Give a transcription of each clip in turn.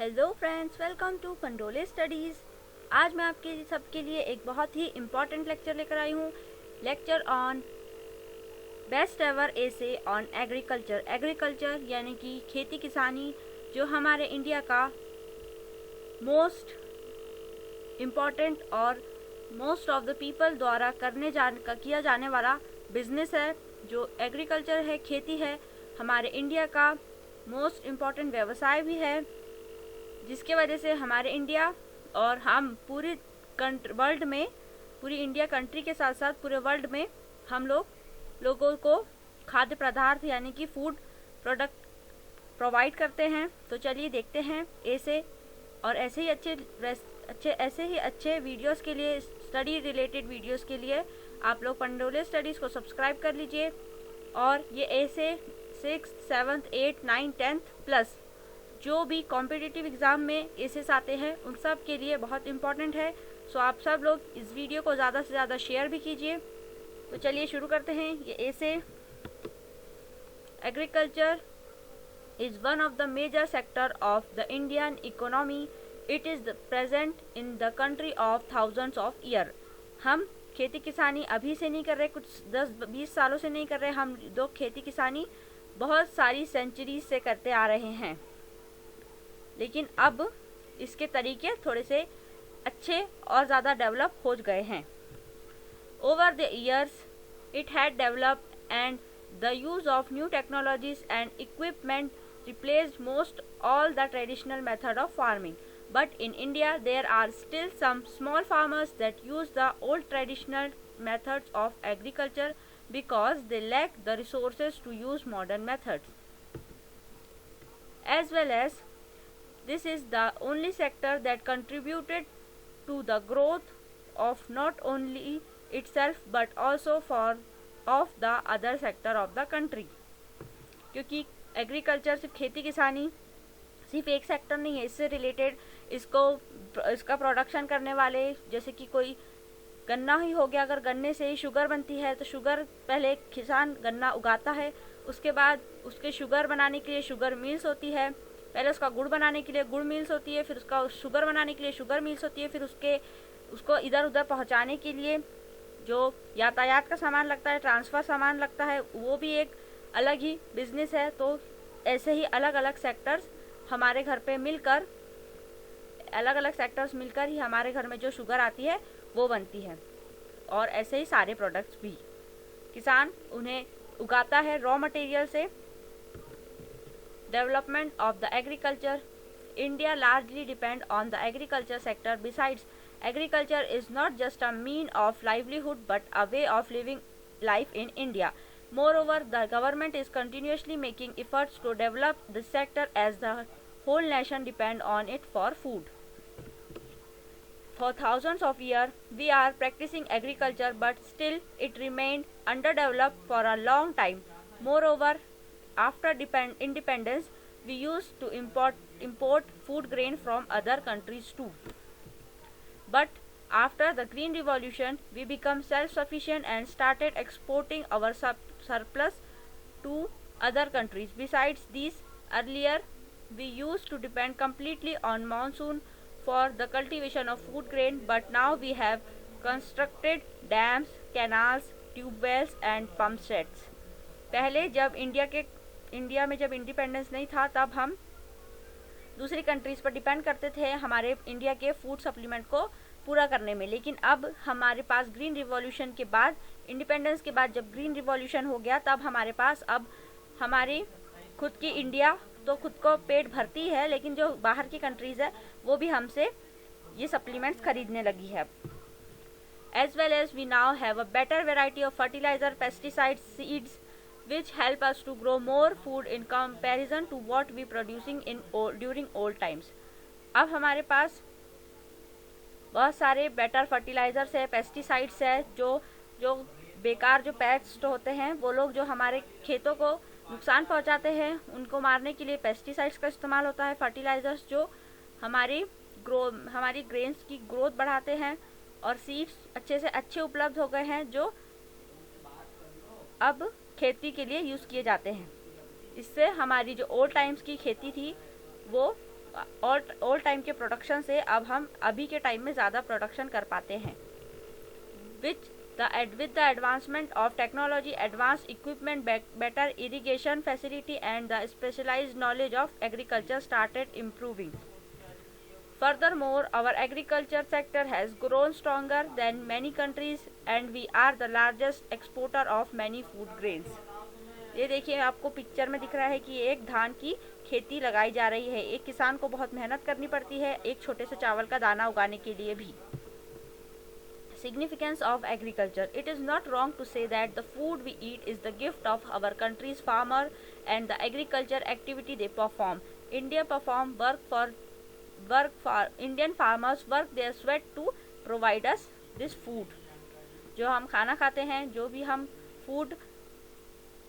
Hello friends, welcome to Pandole studies. आज मैं आपके सबके लिए एक बहुत ही इम्पॉर्टेंट लेक्चर लेकर आई हूँ। Lecture on best ever essay on agriculture. Agriculture यानी कि खेती किसानी, जो हमारे इंडिया का मोस्ट इम्पॉर्टेंट और मोस्ट ऑफ द पीपल द्वारा किया जाने वाला बिजनेस है। जो एग्रीकल्चर है, खेती है, हमारे इंडिया का मोस्ट इम्पॉर्टेंट व्यवसाय भी है, जिसके वजह से हमारे इंडिया और हम पूरी वर्ल्ड में, पूरी इंडिया कंट्री के साथ साथ पूरे वर्ल्ड में हम लोगों को खाद्य पदार्थ यानी कि फूड प्रोडक्ट प्रोवाइड करते हैं। तो चलिए देखते हैं ऐसे और ऐसे ही अच्छे वीडियोस के लिए, स्टडी रिलेटेड वीडियोस के लिए आप लोग पंडोले स्टडीज़ को सब्सक्राइब कर लीजिए। और ये ऐसे 6th, 7th, 8th, 9th, 10th plus जो भी कॉम्पिटिटिव एग्ज़ाम में एसेस आते हैं उन सब के लिए बहुत इम्पॉर्टेंट है। सो आप सब लोग इस वीडियो को ज़्यादा से ज़्यादा शेयर भी कीजिए। तो चलिए शुरू करते हैं। ये ऐसे agriculture is one of the major sector of the Indian economy. It is present in the country of thousands of year. हम खेती किसानी अभी से नहीं कर रहे, कुछ 10-20 सालों से नहीं कर रहे, हम लोग खेती किसानी बहुत सारी सेंचुरीज से करते आ रहे हैं। लेकिन अब इसके तरीके थोड़े से अच्छे और ज़्यादा डेवलप हो गए हैं। Over the years it had developed and the use of new technologies and equipment replaced most all the traditional method of farming. But in India there are still some small farmers that use the old traditional methods of agriculture because they lack the resources to use modern methods. As well as this is the only sector that contributed to the growth of not only itself but also of the other sector of the country. क्योंकि agriculture सिर्फ खेती किसानी सिर्फ एक sector नहीं है, इससे related इसका प्रोडक्शन करने वाले, जैसे कि कोई गन्ना ही हो गया, अगर गन्ने से ही शुगर बनती है तो शुगर पहले किसान गन्ना उगाता है, उसके बाद उसके शुगर बनाने के लिए शुगर मिल्स होती है, पहले उसका गुड़ बनाने के लिए गुड़ मिल्स होती है, फिर उसका शुगर बनाने के लिए शुगर मिल्स होती है, फिर उसको इधर उधर पहुँचाने के लिए जो यातायात का सामान लगता है, ट्रांसफ़र सामान लगता है, वो भी एक अलग ही बिजनेस है। तो ऐसे ही अलग अलग सेक्टर्स हमारे घर पे मिलकर, ही हमारे घर में जो शुगर आती है वो बनती है। और ऐसे ही सारे प्रोडक्ट्स भी किसान उन्हें उगाता है रॉ मटेरियल से। Development of the agriculture, India largely depend on the agriculture sector. Besides, agriculture is not just a mean of livelihood but a way of living life in India. Moreover, the government is continuously making efforts to develop this sector as the whole nation depends on it for food. For thousands of years, we are practicing agriculture, but still it remained underdeveloped for a long time. Moreover, after independence, we used to import food grain from other countries too. But after the Green Revolution, we became self-sufficient and started exporting our surplus to other countries. Besides these, earlier we used to depend completely on monsoon for the cultivation of food grain, but now we have constructed dams, canals, tube wells and pump sets. पहले जब India में जब independence नहीं था, तब हम दूसरी countries पर डिपेंड करते थे हमारे इंडिया के फूड सप्लीमेंट को पूरा करने में। लेकिन अब हमारे पास ग्रीन रिवॉल्यूशन के बाद, इंडिपेंडेंस के बाद जब ग्रीन रिवॉल्यूशन हो गया, तब हमारे पास अब हमारी खुद की इंडिया तो खुद को पेट भरती है, लेकिन जो बाहर की कंट्रीज़ है वो भी हमसे ये सप्लीमेंट्स खरीदने लगी है। As well as we now have a better variety of fertiliser, pesticides, seeds which help us to grow more food in comparison to what we producing during old times. अब हमारे पास बहुत सारे बेटर फर्टिलाइज़र्स है, pesticides है, जो बेकार जो paste होते हैं, वो लोग जो हमारे खेतों को नुकसान पहुंचाते हैं, उनको मारने के लिए पेस्टिसाइड्स का इस्तेमाल होता है। फर्टिलाइज़र्स जो हमारी ग्रेन्स की ग्रोथ बढ़ाते हैं, और सीड्स अच्छे से अच्छे उपलब्ध हो गए हैं जो अब खेती के लिए यूज़ किए जाते हैं। इससे हमारी जो ओल्ड टाइम्स की खेती थी वो ओल्ड टाइम के प्रोडक्शन से अब हम अभी के टाइम में ज़्यादा प्रोडक्शन कर पाते हैं. With the advancement of technology, advanced equipment, better irrigation facility and the specialized knowledge of agriculture started improving. Furthermore, our agriculture sector has grown stronger than many countries and we are the largest exporter of many food grains. ये देखिए, आपको picture में दिख रहा है कि एक धान की खेती लगाई जा रही है. एक किसान को बहुत मेहनत करनी पड़ती है एक छोटे से चावल का दाना उगाने के लिए भी. Significance of agriculture. It is not wrong to say that the food we eat is the gift of our country's farmer and the agriculture activity they perform. Indian farmers work their sweat to provide us this food. जो हम खाना खाते हैं, जो भी हम food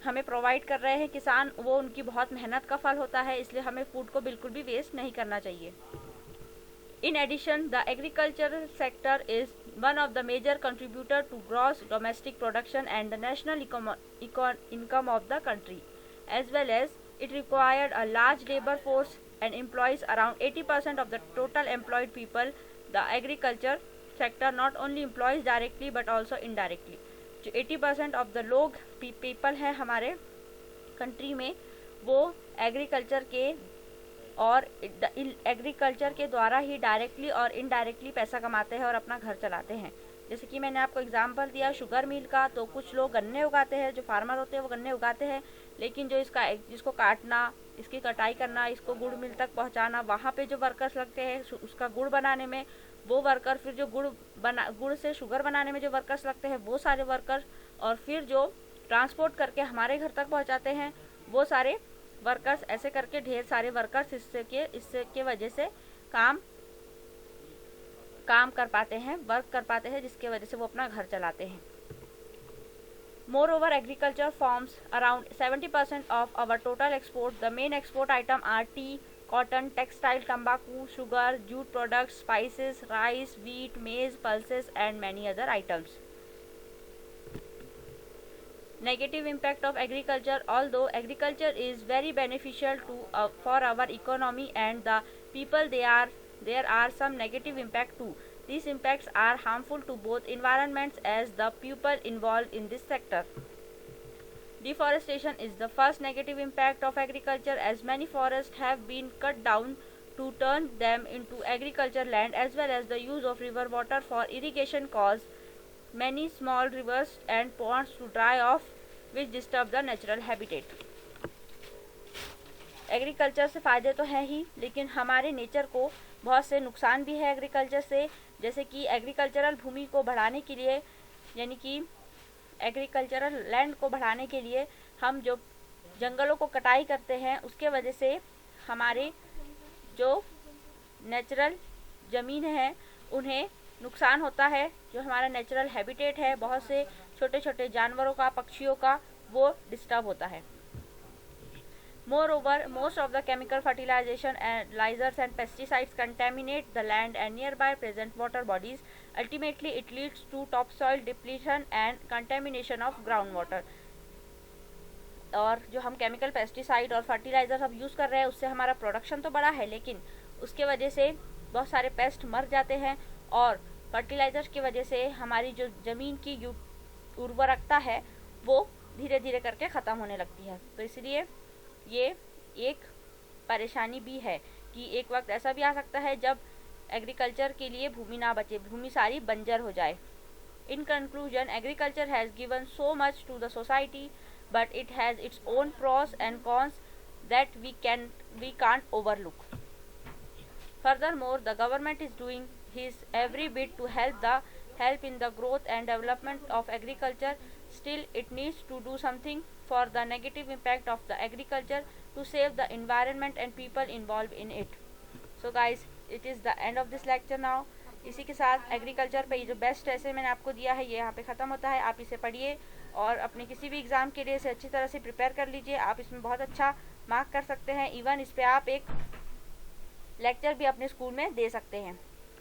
हमें provide कर रहे हैं किसान, वो उनकी बहुत मेहनत का फल होता है. इसलिए हमें फूड को बिल्कुल भी वेस्ट नहीं करना चाहिए. In addition, the agricultural sector is one of the major contributor to gross domestic production and the national income of the country. As well as it required a large labor force and employs around 80% of the total employed people. The agriculture sector not only employs directly but also indirectly. जो 80% of the लोग people हैं हमारे country में, वो agriculture के और agriculture के द्वारा ही डायरेक्टली और इनडायरेक्टली पैसा कमाते हैं और अपना घर चलाते हैं. जैसे कि मैंने आपको एग्जांपल दिया शुगर मिल का, तो कुछ लोग गन्ने उगाते हैं, जो फार्मर होते हैं वो गन्ने उगाते हैं, लेकिन जो जिसको काटना, इसकी कटाई करना, इसको गुड़ मिल तक पहुंचाना, वहाँ पे जो वर्कर्स लगते हैं उसका गुड़ बनाने में, वो वर्कर, फिर जो गुड़ से शुगर बनाने में जो वर्कर्स लगते हैं वो सारे वर्कर्स, और फिर जो ट्रांसपोर्ट करके हमारे घर तक पहुँचाते हैं वो सारे वर्कर्स. ऐसे करके ढेर सारे वर्कर्स इसके वजह से काम कर पाते हैं, वर्क कर पाते हैं, जिसके वजह से वो अपना घर चलाते हैं. Moreover, agriculture forms around 70% of our total export. The main export item are tea, cotton, textile, tobacco, sugar, jute products, spices, rice, wheat, maize, pulses and many other items. Negative impact of agriculture. Although agriculture is very beneficial for our economy and the people, there are some negative impact too. These impacts are harmful to both environments as the people involved in this sector. Deforestation is the first negative impact of agriculture, as many forests have been cut down to turn them into agriculture land, as well as the use of river water for irrigation cause many small rivers and ponds to dry off, which disturb the natural habitat. Agriculture से फ़ायदे तो हैं ही, लेकिन हमारे nature को बहुत से नुकसान भी है एग्रीकल्चर से. जैसे कि एग्रीकल्चरल भूमि को बढ़ाने के लिए, यानी कि एग्रीकल्चरल लैंड को बढ़ाने के लिए हम जो जंगलों को कटाई करते हैं, उसके वजह से हमारे जो नेचुरल ज़मीन है उन्हें नुकसान होता है. जो हमारा नेचुरल हैबिटेट है, बहुत से छोटे छोटे जानवरों का, पक्षियों का, वो डिस्टर्ब होता है. Moreover, most of the chemical fertilizers and pesticides contaminate the land and nearby present water bodies. Ultimately, it leads to topsoil depletion and contamination of groundwater. और जो हम केमिकल पेस्टिसाइड और फर्टिलाइज़र अब यूज़ कर रहे हैं, उससे हमारा प्रोडक्शन तो बड़ा है, लेकिन उसके वजह से बहुत सारे पेस्ट मर जाते हैं, और फर्टिलाइज़र की वजह से हमारी जो ज़मीन की उर्वरकता है वो धीरे धीरे करके ख़त्म होने लगती है. तो इसलिए ये एक परेशानी भी है कि एक वक्त ऐसा भी आ सकता है जब एग्रीकल्चर के लिए भूमि ना बचे, भूमि सारी बंजर हो जाए. In conclusion, agriculture has given so much to the society, but it has its own pros and cons that we can't overlook. Furthermore, the government is doing his every bit to help in the growth and development of agriculture. Still, it needs to do something for the negative impact of the agriculture to save the environment and people involved in it. So guys, it is the end of this lecture now. इसी के साथ agriculture पे ये जो best ऐसे मैंने आपको दिया है, ये यहाँ पे ख़त्म होता है. आप इसे पढ़िए और अपने किसी भी एग्ज़ाम के लिए इसे अच्छी तरह से प्रिपेयर कर लीजिए. आप इसमें बहुत अच्छा मार्क कर सकते हैं. इवन इस पर आप एक लेक्चर भी अपने स्कूल में दे सकते हैं.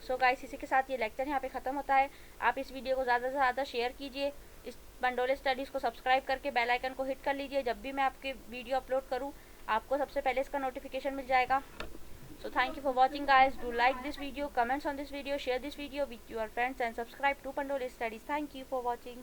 सो गाइस, इसी के साथ ये लेक्चर यहाँ पे ख़त्म होता है. आप इस वीडियो को ज़्यादा से ज़्यादा शेयर कीजिए. इस पंडोले स्टडीज़ को सब्सक्राइब करके बेल आइकन को हिट कर लीजिए. जब भी मैं आपके वीडियो अपलोड करूँ, आपको सबसे पहले इसका नोटिफिकेशन मिल जाएगा. So thank you for watching, guys. Do like this video, comments on this video, share this video with your friends, and subscribe to Pandoli Studies. Thank you for watching.